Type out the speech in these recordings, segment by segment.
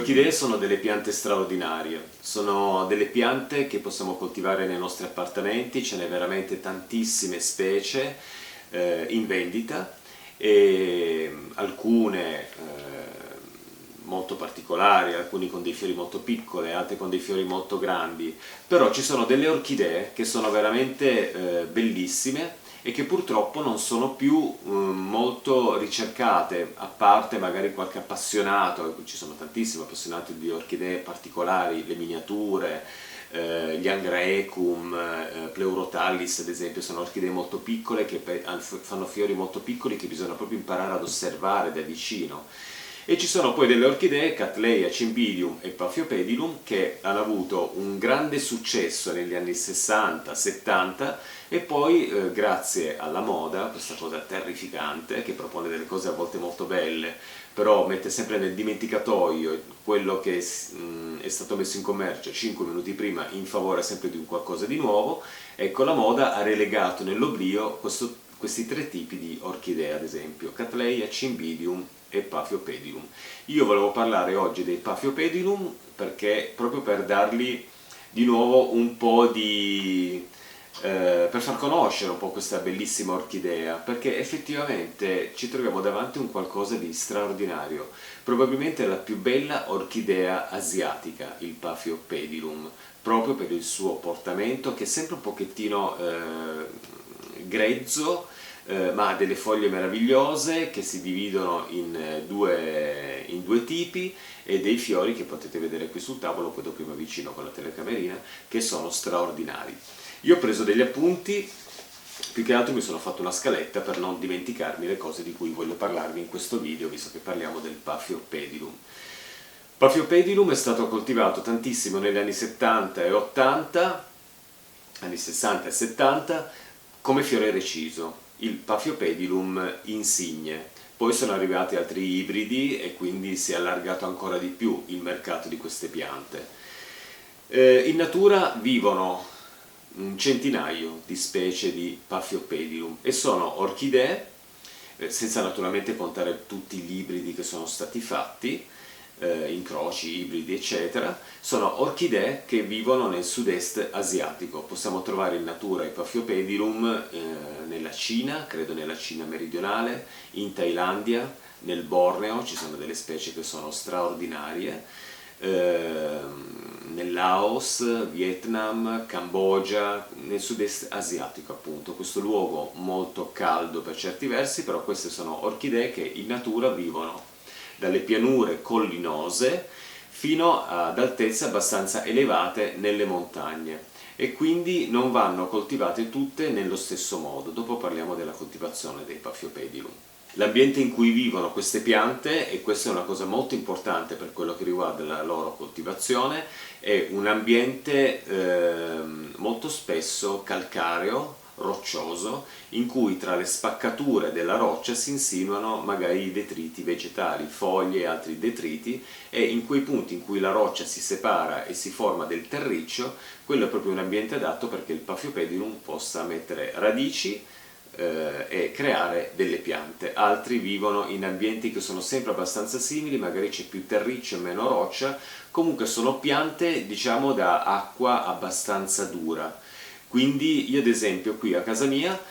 orchidee sono delle piante straordinarie, sono delle piante che possiamo coltivare nei nostri appartamenti, ce n'è veramente tantissime specie in vendita e alcune molto particolari, alcuni con dei fiori molto piccoli, altri con dei fiori molto grandi, però ci sono delle orchidee che sono veramente bellissime e che purtroppo non sono più molto ricercate, a parte magari qualche appassionato. Ci sono tantissimi appassionati di orchidee particolari, le miniature, gli Angraecum, Pleurotallis ad esempio, sono orchidee molto piccole che fanno fiori molto piccoli che bisogna proprio imparare ad osservare da vicino. E ci sono poi delle orchidee, Cattleya, Cymbidium e Paphiopedilum, che hanno avuto un grande successo negli anni 60-70 e poi grazie alla moda, questa cosa terrificante che propone delle cose a volte molto belle, però mette sempre nel dimenticatoio quello che è stato messo in commercio 5 minuti prima in favore sempre di un qualcosa di nuovo. Ecco, la moda ha relegato nell'oblio questi tre tipi di orchidee, ad esempio Cattleya, Cymbidium e Paphiopedilum. Io volevo parlare oggi dei Paphiopedilum perché proprio per dargli di nuovo un po' per far conoscere un po' questa bellissima orchidea, perché effettivamente ci troviamo davanti a un qualcosa di straordinario, probabilmente la più bella orchidea asiatica, il Paphiopedilum, proprio per il suo portamento che è sempre un pochettino grezzo, ma ha delle foglie meravigliose che si dividono in due tipi e dei fiori che potete vedere qui sul tavolo, poi dopo più vicino con la telecamerina, che sono straordinari. Io ho preso degli appunti, più che altro mi sono fatto una scaletta per non dimenticarmi le cose di cui voglio parlarvi in questo video, visto che parliamo del Paphiopedilum. Paphiopedilum è stato coltivato tantissimo negli anni 70 e 80, anni 60 e 70, come fiore reciso, il Paphiopedilum insigne. Poi sono arrivati altri ibridi e quindi si è allargato ancora di più il mercato di queste piante. In natura vivono un centinaio di specie di Paphiopedilum e sono orchidee, senza naturalmente contare tutti gli ibridi che sono stati fatti, incroci, ibridi eccetera. Sono orchidee che vivono nel sud-est asiatico. Possiamo trovare in natura i Paphiopedilum nella Cina, credo nella Cina meridionale, in Thailandia, nel Borneo ci sono delle specie che sono straordinarie, nel Laos, Vietnam, Cambogia, nel sud-est asiatico appunto, questo luogo molto caldo per certi versi, però queste sono orchidee che in natura vivono dalle pianure collinose fino ad altezze abbastanza elevate nelle montagne e quindi non vanno coltivate tutte nello stesso modo. Dopo parliamo della coltivazione dei Paphiopedilum. L'ambiente in cui vivono queste piante, e questa è una cosa molto importante per quello che riguarda la loro coltivazione, è un ambiente molto spesso calcareo, roccioso, in cui tra le spaccature della roccia si insinuano magari detriti vegetali, foglie e altri detriti, e in quei punti in cui la roccia si separa e si forma del terriccio, quello è proprio un ambiente adatto perché il Paphiopedilum possa mettere radici e creare delle piante. Altri vivono in ambienti che sono sempre abbastanza simili, magari c'è più terriccio e meno roccia, comunque sono piante diciamo da acqua abbastanza dura. Quindi io ad esempio qui a casa mia,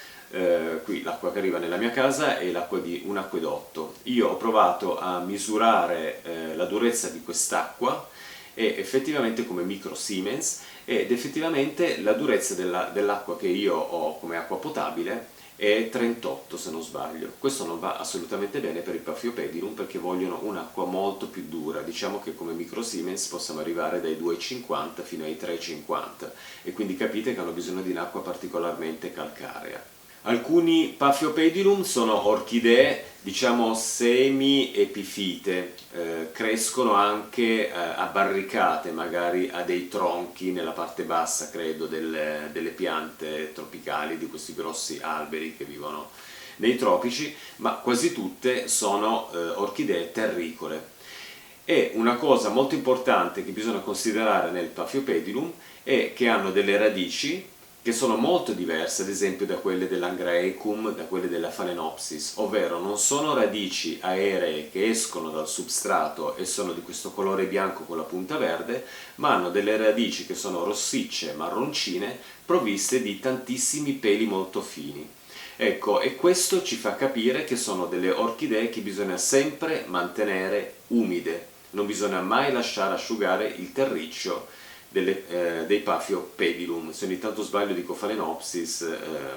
qui l'acqua che arriva nella mia casa è l'acqua di un acquedotto. Io ho provato a misurare la durezza di quest'acqua e effettivamente come micro Siemens, ed effettivamente la durezza dell'acqua che io ho come acqua potabile è 38 se non sbaglio. Questo non va assolutamente bene per il Paphiopedilum perché vogliono un'acqua molto più dura, diciamo che come micro Siemens possiamo arrivare dai 2,50 fino ai 3,50 e quindi capite che hanno bisogno di un'acqua particolarmente calcarea. Alcuni Paphiopedilum sono orchidee diciamo semi-epifite, crescono anche abbarricate magari a dei tronchi nella parte bassa, credo, delle piante tropicali, di questi grossi alberi che vivono nei tropici, ma quasi tutte sono orchidee terricole. E una cosa molto importante che bisogna considerare nel Paphiopedilum è che hanno delle radici che sono molto diverse ad esempio da quelle dell'Angraecum, da quelle della Phalaenopsis, ovvero non sono radici aeree che escono dal substrato e sono di questo colore bianco con la punta verde, ma hanno delle radici che sono rossicce, marroncine, provviste di tantissimi peli molto fini. Ecco, e questo ci fa capire che sono delle orchidee che bisogna sempre mantenere umide, non bisogna mai lasciare asciugare il terriccio dei Paphiopedilum. Se ogni tanto sbaglio dico Phalaenopsis,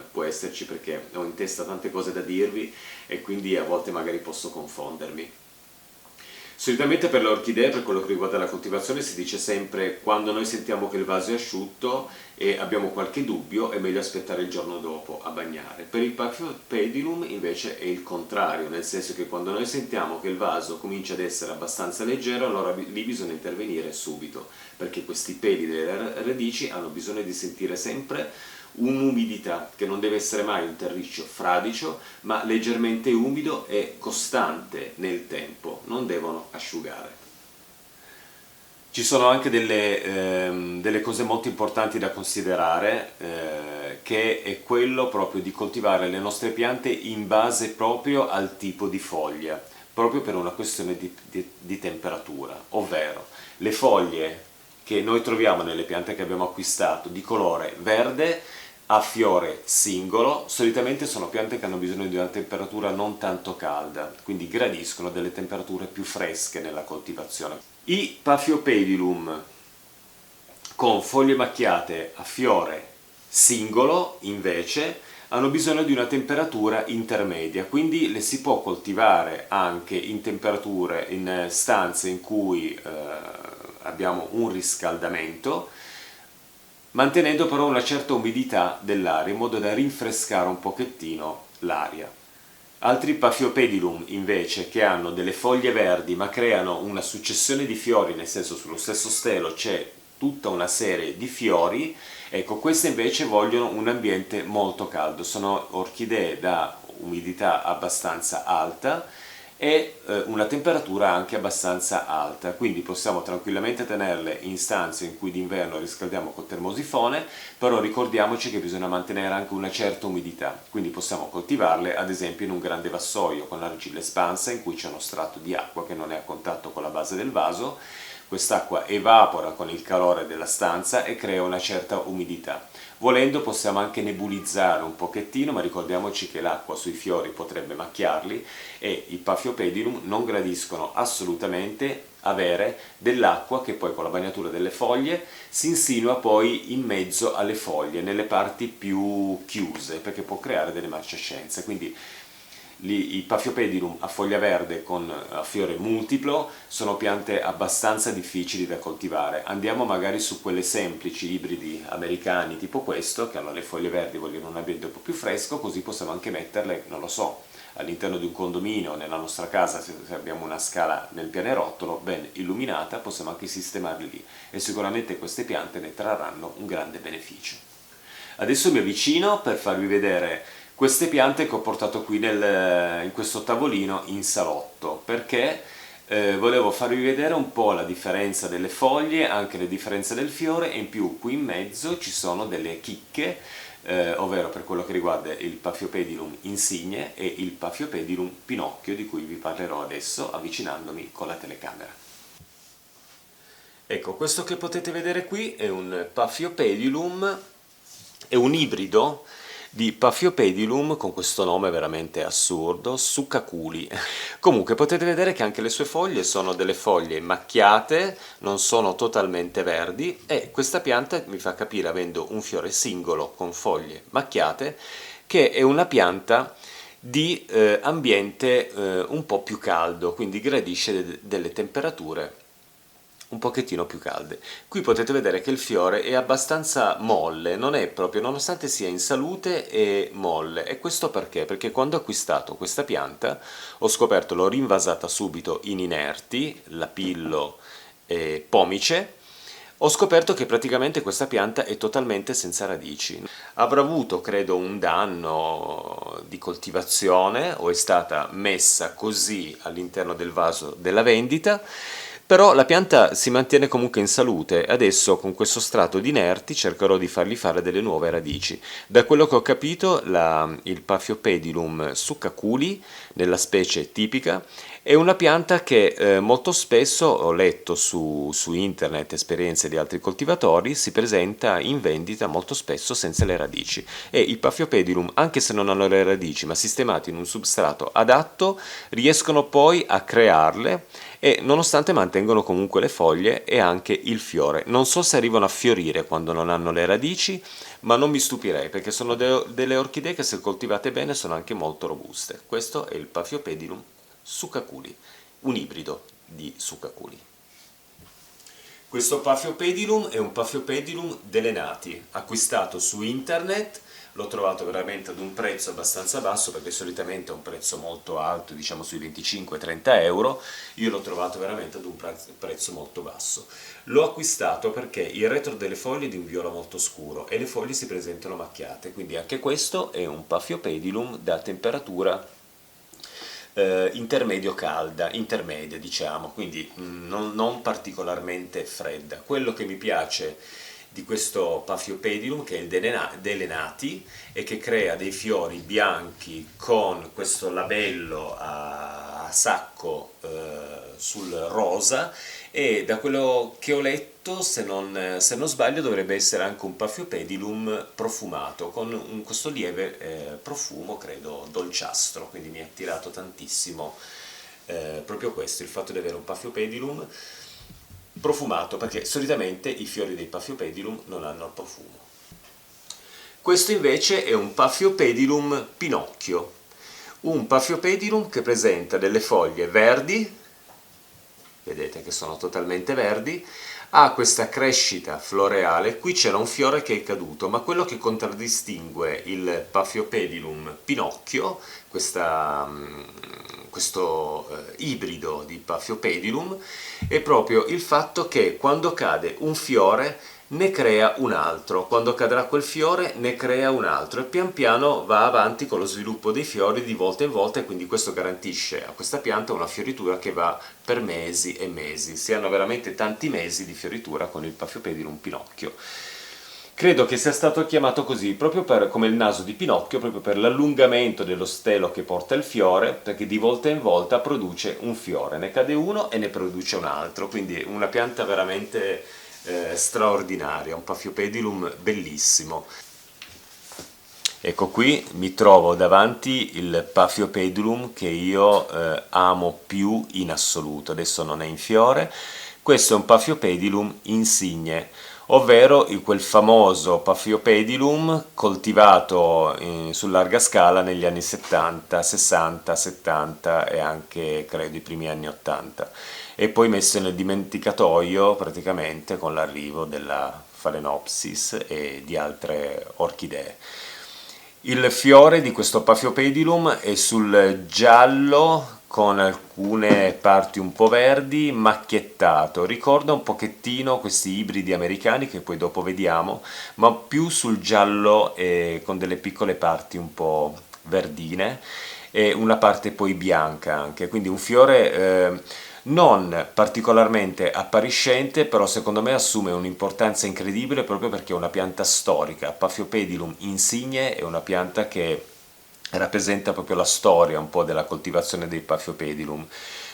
può esserci perché ho in testa tante cose da dirvi e quindi a volte magari posso confondermi. Solitamente per le orchidee, per quello che riguarda la coltivazione, si dice sempre quando noi sentiamo che il vaso è asciutto e abbiamo qualche dubbio è meglio aspettare il giorno dopo a bagnare. Per il Paphiopedilum invece è il contrario, nel senso che quando noi sentiamo che il vaso comincia ad essere abbastanza leggero, allora lì bisogna intervenire subito, perché questi peli delle radici hanno bisogno di sentire sempre un'umidità che non deve essere mai un terriccio fradicio, ma leggermente umido e costante nel tempo, non devono asciugare. Ci sono anche delle cose molto importanti da considerare, che è quello proprio di coltivare le nostre piante in base proprio al tipo di foglia, proprio per una questione di temperatura, ovvero le foglie che noi troviamo nelle piante che abbiamo acquistato di colore verde a fiore singolo, solitamente sono piante che hanno bisogno di una temperatura non tanto calda, quindi gradiscono delle temperature più fresche nella coltivazione. I Paphiopedilum con foglie macchiate a fiore singolo, invece, hanno bisogno di una temperatura intermedia, quindi le si può coltivare anche in temperature, in stanze in cui abbiamo un riscaldamento, mantenendo però una certa umidità dell'aria in modo da rinfrescare un pochettino l'aria. Altri Paphiopedilum invece che hanno delle foglie verdi ma creano una successione di fiori, nel senso sullo stesso stelo c'è tutta una serie di fiori, ecco queste invece vogliono un ambiente molto caldo, sono orchidee da umidità abbastanza alta e una temperatura anche abbastanza alta, quindi possiamo tranquillamente tenerle in stanze in cui d'inverno riscaldiamo col termosifone, però ricordiamoci che bisogna mantenere anche una certa umidità, quindi possiamo coltivarle ad esempio in un grande vassoio con l'argilla espansa in cui c'è uno strato di acqua che non è a contatto con la base del vaso. Quest'acqua evapora con il calore della stanza e crea una certa umidità. Volendo possiamo anche nebulizzare un pochettino, ma ricordiamoci che l'acqua sui fiori potrebbe macchiarli e i Paphiopedilum non gradiscono assolutamente avere dell'acqua che poi con la bagnatura delle foglie si insinua poi in mezzo alle foglie, nelle parti più chiuse, perché può creare delle marcescenze. Quindi i Paphiopedilum a foglia verde con a fiore multiplo sono piante abbastanza difficili da coltivare. Andiamo magari su quelle semplici, ibridi americani tipo questo, che hanno le foglie verdi, vogliono un ambiente un po' più fresco, così possiamo anche metterle, non lo so, all'interno di un condominio, nella nostra casa, se abbiamo una scala nel pianerottolo ben illuminata, possiamo anche sistemarle lì e sicuramente queste piante ne trarranno un grande beneficio. Adesso mi avvicino per farvi vedere queste piante che ho portato qui in questo tavolino in salotto, perché volevo farvi vedere un po' la differenza delle foglie, anche le differenze del fiore, e in più qui in mezzo ci sono delle chicche, ovvero per quello che riguarda il Paphiopedilum insigne e il Paphiopedilum pinocchio, di cui vi parlerò adesso avvicinandomi con la telecamera. Ecco, questo che potete vedere qui è un Paphiopedilum, è un ibrido di Paphiopedilum con questo nome veramente assurdo, Succaculi. Comunque potete vedere che anche le sue foglie sono delle foglie macchiate, non sono totalmente verdi, e questa pianta mi fa capire, avendo un fiore singolo con foglie macchiate, che è una pianta di ambiente un po' più caldo, quindi gradisce delle temperature un pochettino più calde. Qui potete vedere che il fiore è abbastanza molle, non è proprio, nonostante sia in salute, è molle. E questo perché? Perché quando ho acquistato questa pianta ho scoperto, l'ho rinvasata subito in inerti, lapillo e pomice, ho scoperto che praticamente questa pianta è totalmente senza radici. Avrà avuto, credo, un danno di coltivazione o è stata messa così all'interno del vaso della vendita, Però la pianta si mantiene comunque in salute. Adesso con questo strato di inerti cercherò di fargli fare delle nuove radici. Da quello che ho capito, il Paphiopedilum succaculi, nella specie tipica, è una pianta che molto spesso, ho letto su internet esperienze di altri coltivatori, si presenta in vendita molto spesso senza le radici. E i Paphiopedilum, anche se non hanno le radici, ma sistemati in un substrato adatto, riescono poi a crearle e nonostante mantengono comunque le foglie e anche il fiore. Non so se arrivano a fiorire quando non hanno le radici, ma non mi stupirei perché sono delle orchidee che se coltivate bene sono anche molto robuste. Questo è il Paphiopedilum succaculi, un ibrido di succaculi. Questo Paphiopedilum è un Paphiopedilum delenati, acquistato su internet. L'ho trovato veramente ad un prezzo abbastanza basso perché solitamente è un prezzo molto alto, diciamo sui 25-30 euro. Io l'ho trovato veramente ad un prezzo molto basso. L'ho acquistato perché il retro delle foglie è di un viola molto scuro e le foglie si presentano macchiate, quindi anche questo è un Paphiopedilum da temperatura intermedio calda, intermedia diciamo, quindi non particolarmente fredda. Quello che mi piace di questo Paphiopedilum, che è il Delenati, e che crea dei fiori bianchi con questo labello a sacco sul rosa, e da quello che ho letto, se non sbaglio, dovrebbe essere anche un Paphiopedilum profumato, con questo lieve profumo, credo, dolciastro, quindi mi ha attirato tantissimo proprio questo, il fatto di avere un Paphiopedilum profumato, perché solitamente i fiori dei Paphiopedilum non hanno il profumo. Questo invece è un Paphiopedilum Pinocchio, un Paphiopedilum che presenta delle foglie verdi, vedete che sono totalmente verdi, ha questa crescita floreale. Qui c'era un fiore che è caduto, ma quello che contraddistingue il Paphiopedilum Pinocchio, questo ibrido di Paphiopedilum, è proprio il fatto che quando cade un fiore ne crea un altro, quando cadrà quel fiore ne crea un altro e pian piano va avanti con lo sviluppo dei fiori di volta in volta, e quindi questo garantisce a questa pianta una fioritura che va per mesi e mesi. Si hanno veramente tanti mesi di fioritura con il Paphiopedilum Pinocchio. Credo che sia stato chiamato così proprio come il naso di Pinocchio, proprio per l'allungamento dello stelo che porta il fiore, perché di volta in volta produce un fiore, ne cade uno e ne produce un altro, quindi una pianta veramente straordinaria, un Paphiopedilum bellissimo. Ecco, qui mi trovo davanti il Paphiopedilum che io amo più in assoluto. Adesso non è in fiore. Questo è un Paphiopedilum insigne, ovvero quel famoso Paphiopedilum coltivato su larga scala negli anni 70, 60, 70 e anche credo i primi anni 80, e poi messo nel dimenticatoio praticamente con l'arrivo della Phalaenopsis e di altre orchidee. Il fiore di questo Paphiopedilum è sul giallo con alcune parti un po' verdi, macchiettato. Ricorda un pochettino questi ibridi americani che poi dopo vediamo, ma più sul giallo e con delle piccole parti un po' verdine e una parte poi bianca anche. Quindi un fiore non particolarmente appariscente, però secondo me assume un'importanza incredibile proprio perché è una pianta storica. Paphiopedilum insigne è una pianta che rappresenta proprio la storia un po' della coltivazione dei Paphiopedilum,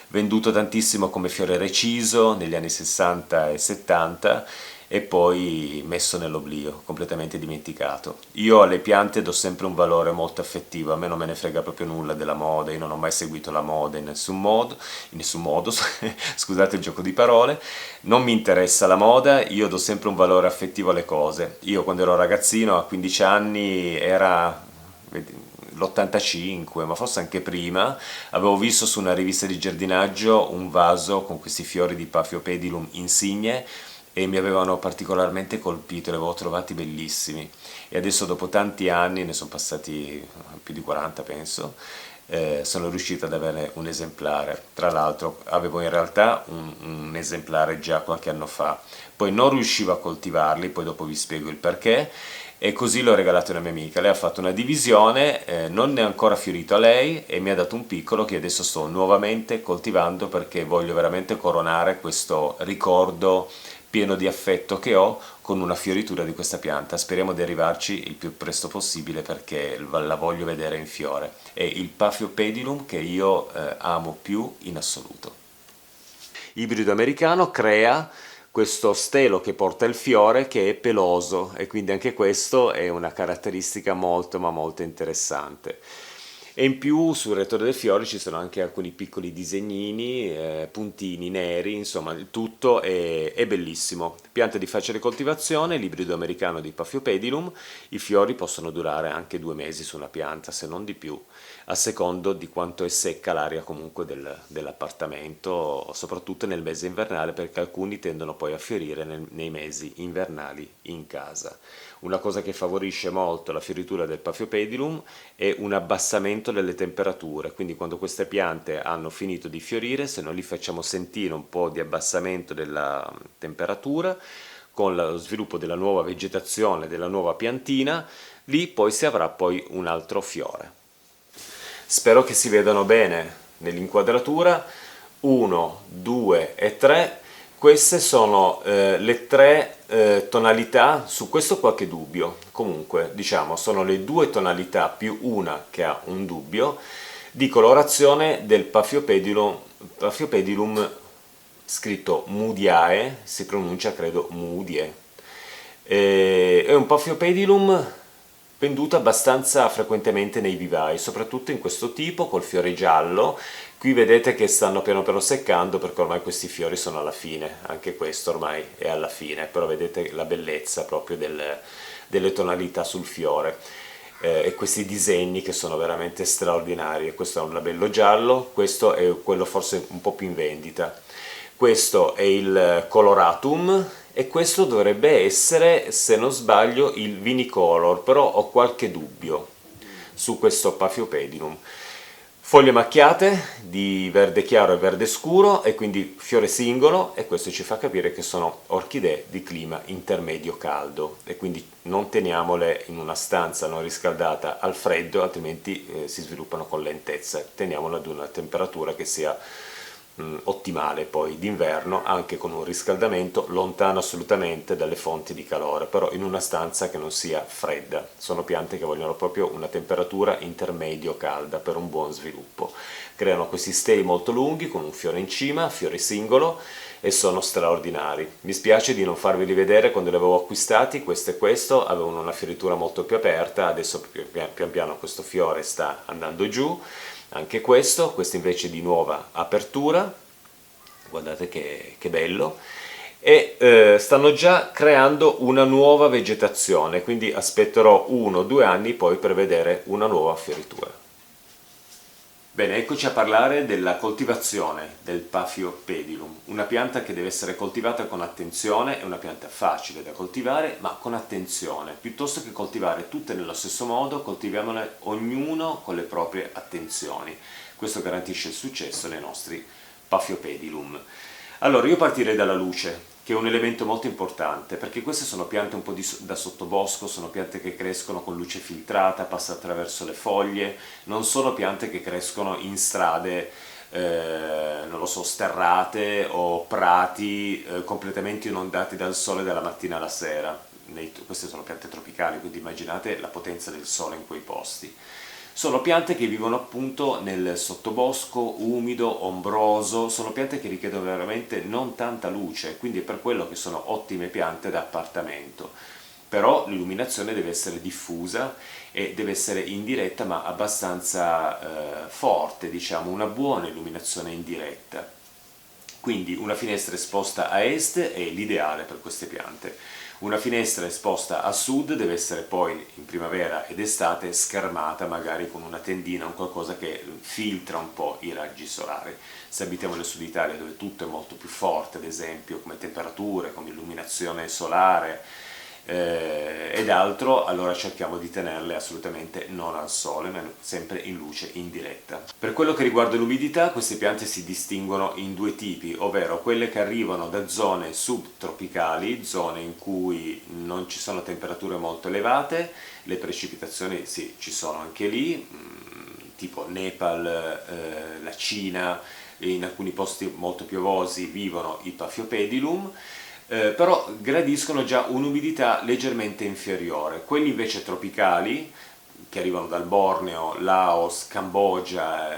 venduto tantissimo come fiore reciso negli anni 60 e 70 e poi messo nell'oblio, completamente dimenticato. Io alle piante do sempre un valore molto affettivo, a me non me ne frega proprio nulla della moda, io non ho mai seguito la moda in nessun modo, scusate il gioco di parole, non mi interessa la moda, io do sempre un valore affettivo alle cose. Io quando ero ragazzino, a 15 anni, era l'85, ma forse anche prima, avevo visto su una rivista di giardinaggio un vaso con questi fiori di Paphiopedilum insigne e mi avevano particolarmente colpito, li avevo trovati bellissimi, e adesso dopo tanti anni, ne sono passati più di 40 penso, sono riuscito ad avere un esemplare. Tra l'altro avevo in realtà un esemplare già qualche anno fa, poi non riuscivo a coltivarli, poi dopo vi spiego il perché, e così l'ho regalato a una mia amica. Lei ha fatto una divisione, non è ancora fiorito a lei e mi ha dato un piccolo che adesso sto nuovamente coltivando perché voglio veramente coronare questo ricordo pieno di affetto che ho con una fioritura di questa pianta. Speriamo di arrivarci il più presto possibile perché la voglio vedere in fiore. È il Paphiopedilum che io amo più in assoluto. Ibrido americano crea questo stelo che porta il fiore che è peloso e quindi anche questo è una caratteristica molto ma molto interessante. E in più sul rettore del fiore ci sono anche alcuni piccoli disegnini, puntini neri, insomma il tutto è bellissimo. Pianta di facile coltivazione, l'ibrido americano di Paphiopedilum, i fiori possono durare anche 2 mesi su una pianta, se non di più, a secondo di quanto è secca l'aria comunque dell'appartamento, soprattutto nel mese invernale perché alcuni tendono poi a fiorire nei mesi invernali in casa. Una cosa che favorisce molto la fioritura del Paphiopedilum è un abbassamento delle temperature, quindi quando queste piante hanno finito di fiorire, se noi li facciamo sentire un po' di abbassamento della temperatura, con lo sviluppo della nuova vegetazione, della nuova piantina, lì poi si avrà poi un altro fiore. Spero che si vedano bene nell'inquadratura. 1, 2 e 3. Queste sono le 3 tonalità, su questo qualche dubbio, comunque diciamo sono le 2 tonalità più una che ha un dubbio di colorazione del Paphiopedilum scritto Mudiae, si pronuncia credo Mudie. È un Paphiopedilum venduto abbastanza frequentemente nei vivai, soprattutto in questo tipo col fiore giallo. Qui vedete che stanno piano piano seccando perché ormai questi fiori sono alla fine, anche questo ormai è alla fine, però vedete la bellezza proprio delle tonalità sul fiore e questi disegni che sono veramente straordinari. Questo è un labello giallo, questo è quello forse un po' più in vendita. Questo è il coloratum e questo dovrebbe essere, se non sbaglio, il vinicolor, però ho qualche dubbio su questo Paphiopedilum. Foglie macchiate di verde chiaro e verde scuro e quindi fiore singolo, e questo ci fa capire che sono orchidee di clima intermedio caldo e quindi non teniamole in una stanza non riscaldata al freddo, altrimenti si sviluppano con lentezza. Teniamole ad una temperatura che sia ottimale poi d'inverno, anche con un riscaldamento lontano assolutamente dalle fonti di calore, però in una stanza che non sia fredda. Sono piante che vogliono proprio una temperatura intermedio calda per un buon sviluppo. Creano questi steli molto lunghi con un fiore in cima, fiore singolo, e sono straordinari. Mi spiace di non farveli vedere quando li avevo acquistati, questo e questo avevano una fioritura molto più aperta, adesso pian piano questo fiore sta andando giù. Anche questo invece di nuova apertura, guardate che bello, e stanno già creando una nuova vegetazione, quindi aspetterò 1 o 2 anni poi per vedere una nuova fioritura. Bene, eccoci a parlare della coltivazione del Paphiopedilum, una pianta che deve essere coltivata con attenzione, è una pianta facile da coltivare, ma con attenzione. Piuttosto che coltivare tutte nello stesso modo, coltiviamole ognuno con le proprie attenzioni. Questo garantisce il successo dei nostri Paphiopedilum. Allora, io partirei dalla luce, che è un elemento molto importante, perché queste sono piante un po' da sottobosco, sono piante che crescono con luce filtrata, passa attraverso le foglie, non sono piante che crescono in strade, non lo so, sterrate o prati completamente inondati dal sole dalla mattina alla sera. Queste sono piante tropicali, quindi immaginate la potenza del sole in quei posti. Sono piante che vivono appunto nel sottobosco, umido, ombroso, sono piante che richiedono veramente non tanta luce, quindi è per quello che sono ottime piante da appartamento. Però l'illuminazione deve essere diffusa e deve essere indiretta ma abbastanza forte, diciamo, una buona illuminazione indiretta. Quindi una finestra esposta a est è l'ideale per queste piante. Una finestra esposta a sud deve essere poi in primavera ed estate schermata magari con una tendina o qualcosa che filtra un po' i raggi solari. Se abitiamo nel sud Italia dove tutto è molto più forte, ad esempio come temperature, come illuminazione solare, ed altro, allora cerchiamo di tenerle assolutamente non al sole, ma sempre in luce indiretta. Per quello che riguarda l'umidità, queste piante si distinguono in due tipi, ovvero quelle che arrivano da zone subtropicali, zone in cui non ci sono temperature molto elevate, le precipitazioni sì, ci sono anche lì, tipo Nepal, la Cina, in alcuni posti molto piovosi vivono i Paphiopedilum, però gradiscono già un'umidità leggermente inferiore. Quelli invece tropicali, che arrivano dal Borneo, Laos, Cambogia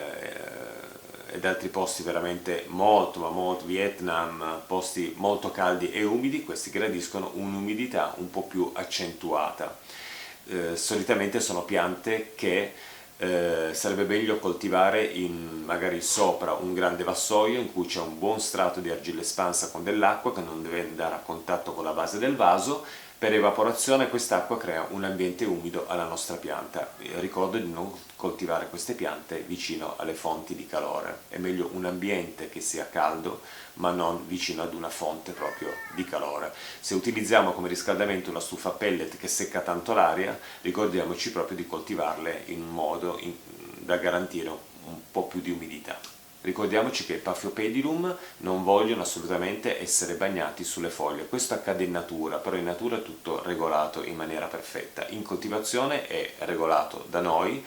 ed altri posti veramente molto, ma molto, Vietnam, posti molto caldi e umidi, questi gradiscono un'umidità un po' più accentuata. Solitamente sono piante che sarebbe meglio coltivare magari sopra un grande vassoio in cui c'è un buon strato di argilla espansa con dell'acqua che non deve andare a contatto con la base del vaso. Per evaporazione quest'acqua crea un ambiente umido alla nostra pianta. Ricordo di non coltivare queste piante vicino alle fonti di calore, è meglio un ambiente che sia caldo ma non vicino ad una fonte proprio di calore. Se utilizziamo come riscaldamento una stufa a pellet che secca tanto l'aria, ricordiamoci proprio di coltivarle in un modo da garantire un po' più di umidità. Ricordiamoci che i Paphiopedilum non vogliono assolutamente essere bagnati sulle foglie, questo accade in natura, però in natura è tutto regolato in maniera perfetta, in coltivazione è regolato da noi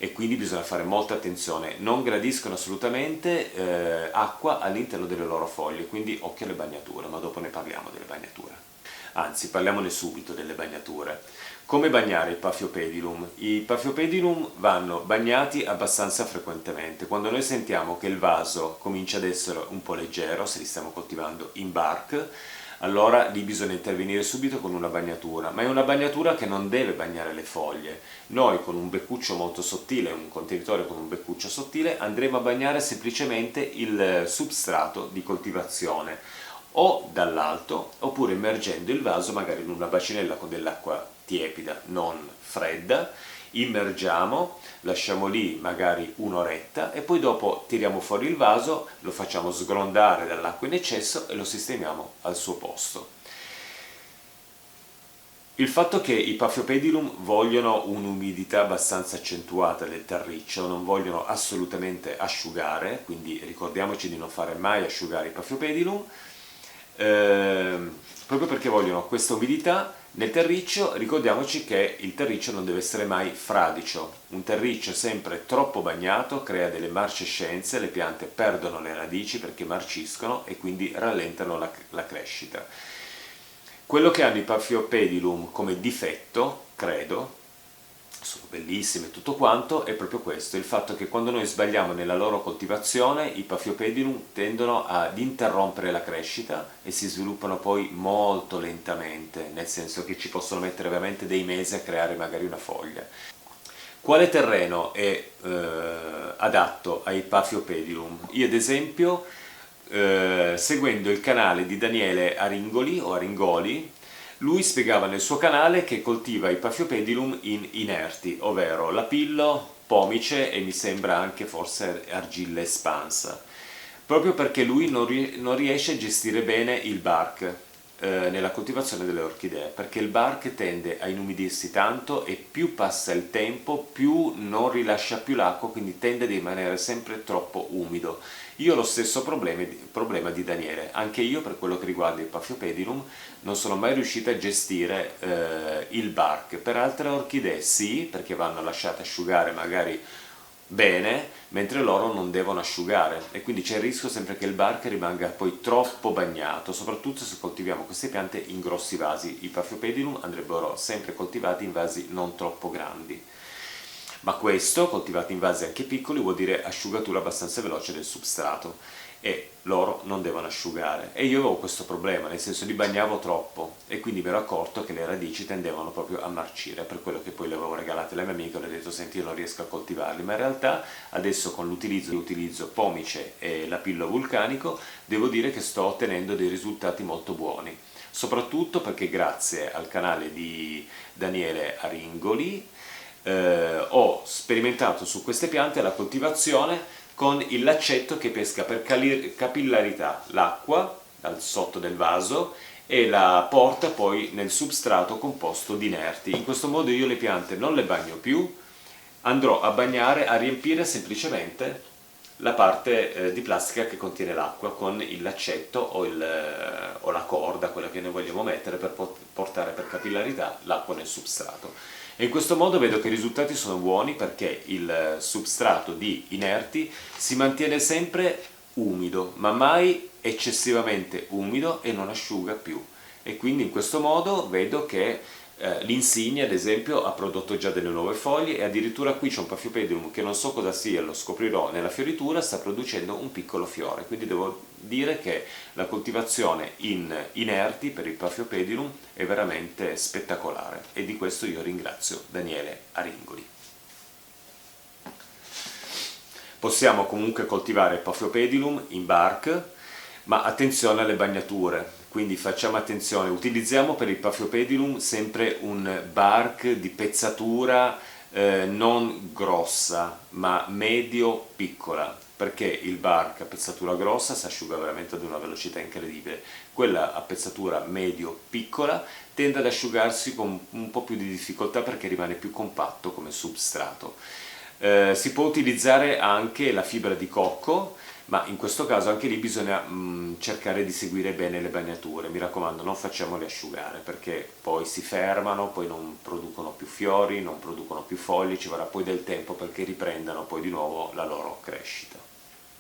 e quindi bisogna fare molta attenzione, non gradiscono assolutamente acqua all'interno delle loro foglie, quindi occhio alle bagnature, ma dopo ne parliamo delle bagnature. Anzi, parliamone subito delle bagnature. Come bagnare i Paphiopedilum? I Paphiopedilum vanno bagnati abbastanza frequentemente. Quando noi sentiamo che il vaso comincia ad essere un po' leggero, se li stiamo coltivando in bark, allora lì bisogna intervenire subito con una bagnatura, ma è una bagnatura che non deve bagnare le foglie. Noi con un beccuccio molto sottile, un contenitore con un beccuccio sottile, andremo a bagnare semplicemente il substrato di coltivazione, o dall'alto, oppure immergendo il vaso magari in una bacinella con dell'acqua tiepida, non fredda, immergiamo, lasciamo lì magari un'oretta e poi dopo tiriamo fuori il vaso, lo facciamo sgrondare dall'acqua in eccesso e lo sistemiamo al suo posto. Il fatto che i Paphiopedilum vogliono un'umidità abbastanza accentuata del terriccio, non vogliono assolutamente asciugare, quindi ricordiamoci di non fare mai asciugare i Paphiopedilum, proprio perché vogliono questa umidità nel terriccio. Ricordiamoci che il terriccio non deve essere mai fradicio, un terriccio sempre troppo bagnato crea delle marcescenze, le piante perdono le radici perché marciscono e quindi rallentano la crescita. Quello che hanno i Paphiopedilum come difetto, credo, sono bellissime e tutto quanto, è proprio questo, il fatto che quando noi sbagliamo nella loro coltivazione i Paphiopedilum tendono ad interrompere la crescita e si sviluppano poi molto lentamente, nel senso che ci possono mettere veramente dei mesi a creare magari una foglia. Quale terreno è adatto ai Paphiopedilum? Io ad esempio, seguendo il canale di Daniele Aringoli o Aringoli, lui spiegava nel suo canale che coltiva i Paphiopedilum in inerti, ovvero lapillo, pomice e mi sembra anche forse argilla espansa, proprio perché lui non riesce a gestire bene il bark nella coltivazione delle orchidee, perché il bark tende a inumidirsi tanto e più passa il tempo più non rilascia più l'acqua, quindi tende a rimanere sempre troppo umido. Io ho lo stesso problema di Daniele, anche io per quello che riguarda il Paphiopedilum non sono mai riuscito a gestire il bark. Per altre orchidee sì, perché vanno lasciate asciugare magari bene, mentre loro non devono asciugare e quindi c'è il rischio sempre che il bark rimanga poi troppo bagnato, soprattutto se coltiviamo queste piante in grossi vasi. I Paphiopedilum andrebbero sempre coltivati in vasi non troppo grandi. Ma questo, coltivati in vasi anche piccoli, vuol dire asciugatura abbastanza veloce del substrato e loro non devono asciugare. E io avevo questo problema, nel senso li bagnavo troppo e quindi mi ero accorto che le radici tendevano proprio a marcire, per quello che poi le avevo regalate alle mie amiche e le ho detto senti io non riesco a coltivarli, ma in realtà adesso con l'utilizzo pomice e lapillo vulcanico devo dire che sto ottenendo dei risultati molto buoni, soprattutto perché grazie al canale di Daniele Aringoli ho sperimentato su queste piante la coltivazione con il laccetto che pesca per capillarità l'acqua dal sotto del vaso e la porta poi nel substrato composto di inerti. In questo modo io le piante non le bagno più, andrò a bagnare, a riempire semplicemente la parte di plastica che contiene l'acqua con il laccetto o la corda, quella che noi vogliamo mettere per portare per capillarità l'acqua nel substrato. E in questo modo vedo che i risultati sono buoni perché il substrato di inerti si mantiene sempre umido, ma mai eccessivamente umido e non asciuga più. E quindi in questo modo vedo che l'Insigne, ad esempio, ha prodotto già delle nuove foglie e addirittura qui c'è un Paphiopedilum che non so cosa sia, lo scoprirò nella fioritura, sta producendo un piccolo fiore. Quindi devo dire che la coltivazione in inerti per il Paphiopedilum è veramente spettacolare e di questo io ringrazio Daniele Aringoli. Possiamo comunque coltivare il Paphiopedilum in bark, ma attenzione alle bagnature, quindi facciamo attenzione, utilizziamo per il Paphiopedilum sempre un bark di pezzatura non grossa, ma medio-piccola, perché il bark a pezzatura grossa si asciuga veramente ad una velocità incredibile, quella a pezzatura medio-piccola tende ad asciugarsi con un po' più di difficoltà perché rimane più compatto come substrato. Si può utilizzare anche la fibra di cocco, ma in questo caso anche lì bisogna cercare di seguire bene le bagnature. Mi raccomando, non facciamole asciugare perché poi si fermano, poi non producono più fiori, non producono più foglie, ci vorrà poi del tempo perché riprendano poi di nuovo la loro crescita.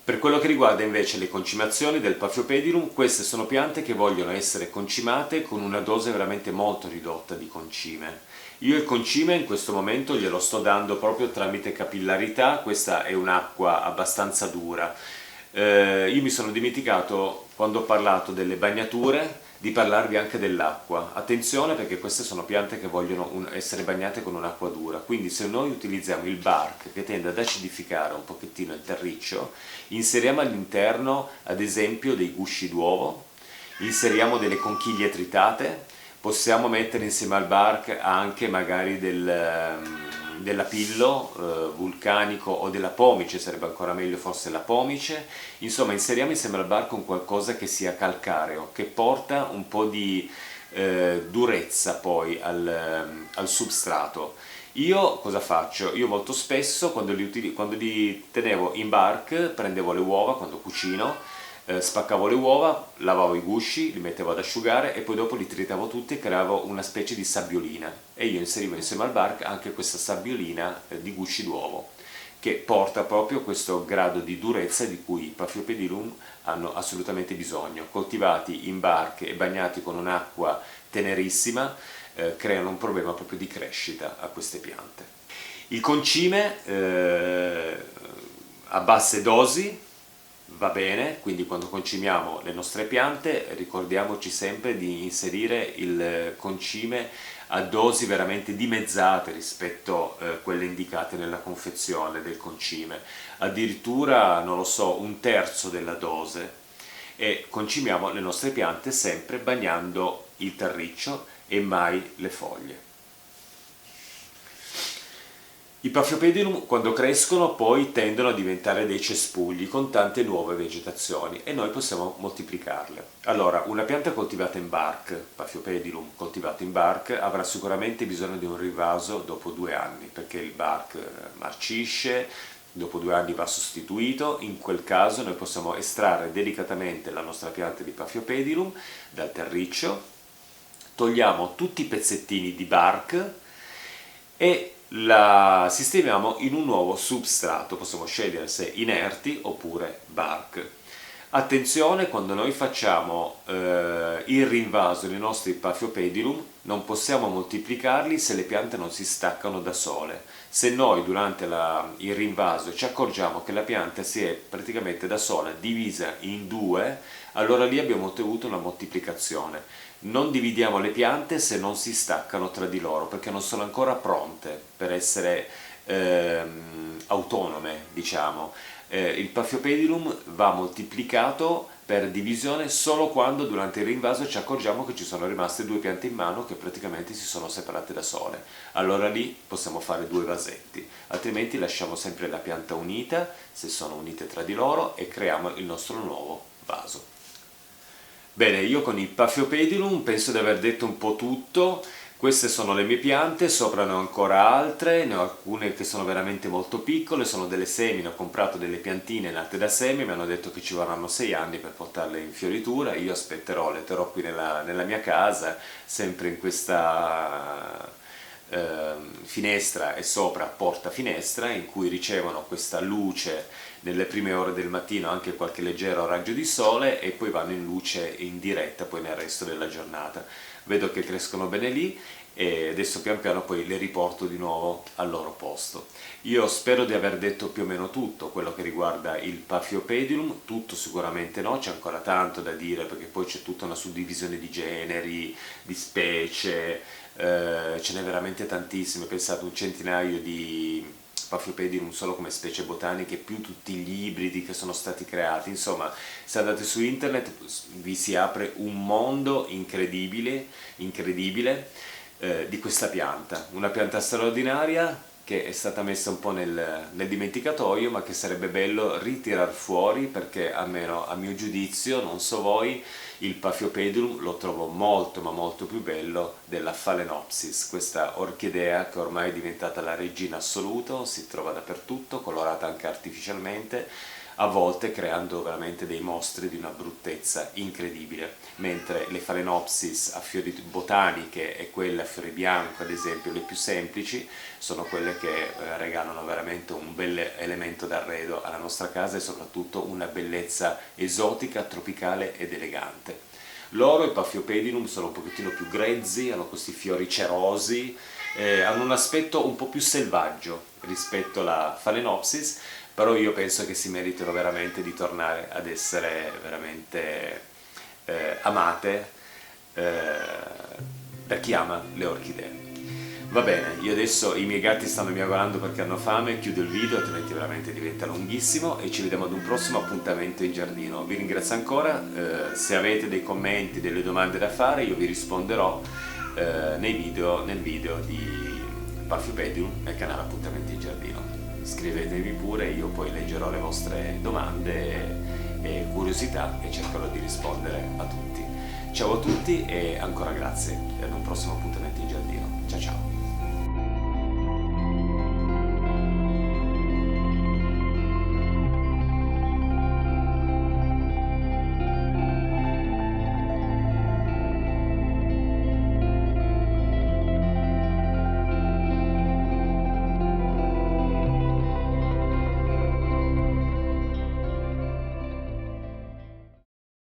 Per quello che riguarda invece le concimazioni del Paphiopedilum, queste sono piante che vogliono essere concimate con una dose veramente molto ridotta di concime. Io il concime in questo momento glielo sto dando proprio tramite capillarità, questa è un'acqua abbastanza dura. Io mi sono dimenticato, quando ho parlato delle bagnature, di parlarvi anche dell'acqua. Attenzione perché queste sono piante che vogliono essere bagnate con un'acqua dura, quindi se noi utilizziamo il bark che tende ad acidificare un pochettino il terriccio, inseriamo all'interno ad esempio dei gusci d'uovo, inseriamo delle conchiglie tritate, possiamo mettere insieme al bark anche magari dell'apillo vulcanico o della pomice, sarebbe ancora meglio forse la pomice. Insomma, inseriamo insieme al bark un qualcosa che sia calcareo, che porta un po' di durezza poi al substrato. Io cosa faccio? Io molto spesso quando li tenevo in bark prendevo le uova quando cucino, spaccavo le uova, lavavo i gusci, li mettevo ad asciugare e poi dopo li tritavo tutti e creavo una specie di sabbiolina e io inserivo insieme al bark anche questa sabbiolina di gusci d'uovo che porta proprio questo grado di durezza di cui i Paphiopedilum hanno assolutamente bisogno. Coltivati in bark e bagnati con un'acqua tenerissima creano un problema proprio di crescita a queste piante. Il concime a basse dosi va bene, quindi quando concimiamo le nostre piante ricordiamoci sempre di inserire il concime a dosi veramente dimezzate rispetto a quelle indicate nella confezione del concime, addirittura, non lo so, un terzo della dose, e concimiamo le nostre piante sempre bagnando il terriccio e mai le foglie. I Paphiopedilum quando crescono poi tendono a diventare dei cespugli con tante nuove vegetazioni e noi possiamo moltiplicarle. Allora, una pianta coltivata in bark, Paphiopedilum coltivato in bark, avrà sicuramente bisogno di un rivaso dopo 2 anni, perché il bark marcisce, dopo 2 anni va sostituito. In quel caso noi possiamo estrarre delicatamente la nostra pianta di Paphiopedilum dal terriccio, togliamo tutti i pezzettini di bark e la sistemiamo in un nuovo substrato, possiamo scegliere se inerti oppure bark. Attenzione, quando noi facciamo il rinvaso dei nostri Paphiopedilum non possiamo moltiplicarli se le piante non si staccano da sole. Se noi durante il rinvaso ci accorgiamo che la pianta si è praticamente da sola divisa in 2, allora lì abbiamo ottenuto una moltiplicazione. Non dividiamo le piante se non si staccano tra di loro, perché non sono ancora pronte per essere autonome, diciamo. Il Paphiopedilum va moltiplicato per divisione solo quando durante il rinvaso ci accorgiamo che ci sono rimaste 2 piante in mano che praticamente si sono separate da sole. Allora lì possiamo fare 2 vasetti, altrimenti lasciamo sempre la pianta unita, se sono unite tra di loro, e creiamo il nostro nuovo vaso. Bene, io con il Paphiopedilum penso di aver detto un po' tutto. Queste sono le mie piante, sopra ne ho ancora altre, ne ho alcune che sono veramente molto piccole, sono delle semine, ho comprato delle piantine nate da semi, mi hanno detto che ci vorranno 6 anni per portarle in fioritura, io aspetterò, le terrò qui nella mia casa, sempre in questa finestra e sopra porta finestra in cui ricevono questa luce nelle prime ore del mattino, anche qualche leggero raggio di sole, e poi vanno in luce in diretta poi nel resto della giornata. Vedo che crescono bene lì e adesso pian piano poi le riporto di nuovo al loro posto. Io spero di aver detto più o meno tutto quello che riguarda il Paphiopedilum, tutto sicuramente no, c'è ancora tanto da dire perché poi c'è tutta una suddivisione di generi, di specie, ce n'è veramente tantissime, pensate un centinaio di Paphiopedilum solo come specie botaniche, più tutti gli ibridi che sono stati creati. Insomma, se andate su internet vi si apre un mondo incredibile, incredibile di questa pianta, una pianta straordinaria che è stata messa un po' nel dimenticatoio, ma che sarebbe bello ritirar fuori perché almeno a mio giudizio, non so voi, il Paphiopedilum lo trovo molto ma molto più bello della Phalaenopsis, questa orchidea che ormai è diventata la regina assoluta, si trova dappertutto, colorata anche artificialmente, a volte creando veramente dei mostri di una bruttezza incredibile, mentre le Phalaenopsis a fiori botaniche e quelle a fiore bianco, ad esempio, le più semplici, sono quelle che regalano veramente un bel elemento d'arredo alla nostra casa e soprattutto una bellezza esotica, tropicale ed elegante. Loro, i Paphiopedilum, sono un pochettino più grezzi, hanno questi fiori cerosi, hanno un aspetto un po' più selvaggio rispetto alla Phalaenopsis, però io penso che si meritano veramente di tornare ad essere veramente amate da chi ama le orchidee. Va bene, io adesso i miei gatti stanno miagolando perché hanno fame, chiudo il video altrimenti veramente diventa lunghissimo e ci vediamo ad un prossimo appuntamento in giardino. Vi ringrazio ancora, se avete dei commenti, delle domande da fare io vi risponderò nel video di Paphiopedilum nel canale Appuntamenti in Giardino. Scrivetemi pure, io poi leggerò le vostre domande e curiosità e cercherò di rispondere a tutti. Ciao a tutti e ancora grazie e ad un prossimo appuntamento in giardino. Ciao ciao!